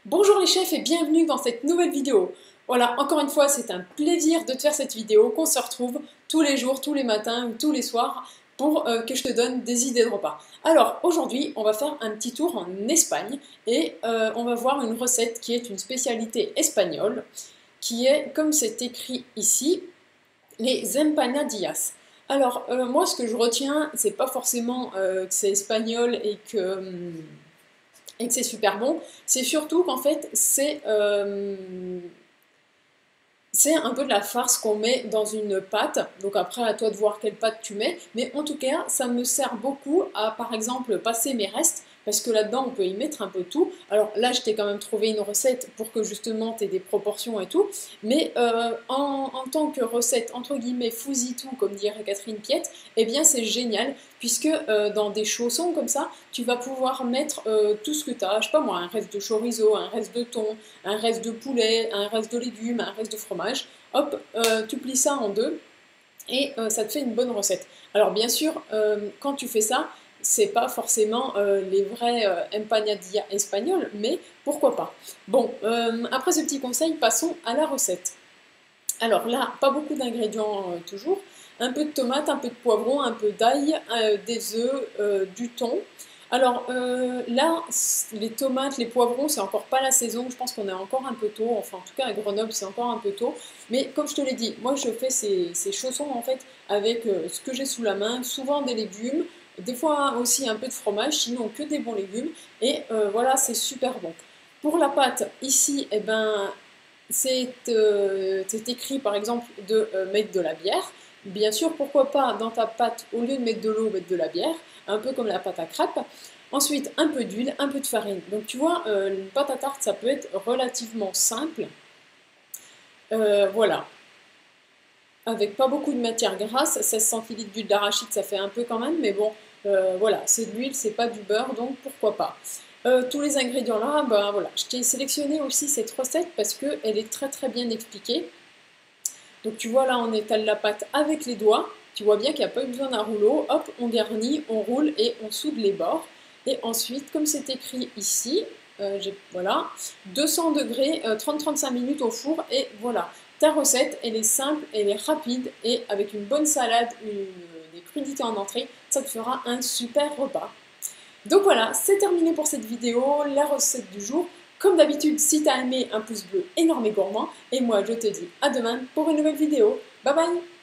Bonjour les chefs et bienvenue dans cette nouvelle vidéo. Voilà, encore une fois, c'est un plaisir de te faire cette vidéo, qu'on se retrouve tous les jours, tous les matins ou tous les soirs pour que je te donne des idées de repas. Alors, aujourd'hui, on va faire un petit tour en Espagne et on va voir une recette qui est une spécialité espagnole, qui est, comme c'est écrit ici, les empanadillas. Alors, moi, ce que je retiens, c'est pas forcément que c'est espagnol et que c'est super bon, c'est surtout qu'en fait, c'est un peu de la farce qu'on met dans une pâte. Donc après, à toi de voir quelle pâte tu mets. Mais en tout cas, ça me sert beaucoup à, par exemple, passer mes restes. Parce que là-dedans, on peut y mettre un peu tout. Alors là, je t'ai quand même trouvé une recette pour que justement tu aies des proportions et tout. Mais en tant que recette, entre guillemets, fousi-tout, comme dirait Catherine Piette, eh bien c'est génial. Puisque dans des chaussons comme ça, tu vas pouvoir mettre tout ce que tu as. Je sais pas moi, un reste de chorizo, un reste de thon, un reste de poulet, un reste de légumes, un reste de fromage. Hop, tu plies ça en deux et ça te fait une bonne recette. Alors bien sûr, quand tu fais ça, c'est pas forcément les vrais empanadillas espagnols, mais pourquoi pas. Bon, après ce petit conseil, passons à la recette. Alors là, pas beaucoup d'ingrédients toujours. Un peu de tomate, un peu de poivron, un peu d'ail, des œufs, du thon. Alors là, les tomates, les poivrons, c'est encore pas la saison. Je pense qu'on est encore un peu tôt. Enfin, en tout cas, à Grenoble, c'est encore un peu tôt. Mais comme je te l'ai dit, moi, je fais ces chaussons en fait avec ce que j'ai sous la main. Souvent des légumes, des fois aussi un peu de fromage, sinon que des bons légumes. Et voilà, c'est super bon. Pour la pâte, ici, eh ben, c'est écrit par exemple de mettre de la bière. Bien sûr, pourquoi pas dans ta pâte, au lieu de mettre de l'eau, mettre de la bière, un peu comme la pâte à crêpes. Ensuite, un peu d'huile, un peu de farine. Donc tu vois, une pâte à tarte, ça peut être relativement simple. Voilà, avec pas beaucoup de matière grasse, 16 centilitres d'huile d'arachide, ça fait un peu quand même, mais bon, voilà, c'est de l'huile, c'est pas du beurre, donc pourquoi pas. Tous les ingrédients là, ben voilà, je t'ai sélectionné aussi cette recette parce qu'elle est très très bien expliquée. Donc tu vois là, on étale la pâte avec les doigts, tu vois bien qu'il n'y a pas eu besoin d'un rouleau, hop, on garnit, on roule et on soude les bords. Et ensuite, comme c'est écrit ici, voilà, 200 degrés, 30-35 minutes au four et voilà. Ta recette, elle est simple, elle est rapide et avec une bonne salade, des crudités en entrée, ça te fera un super repas. Donc voilà, c'est terminé pour cette vidéo, la recette du jour. Comme d'habitude, si tu as aimé, un pouce bleu énorme et gourmand. Et moi, je te dis à demain pour une nouvelle vidéo. Bye bye!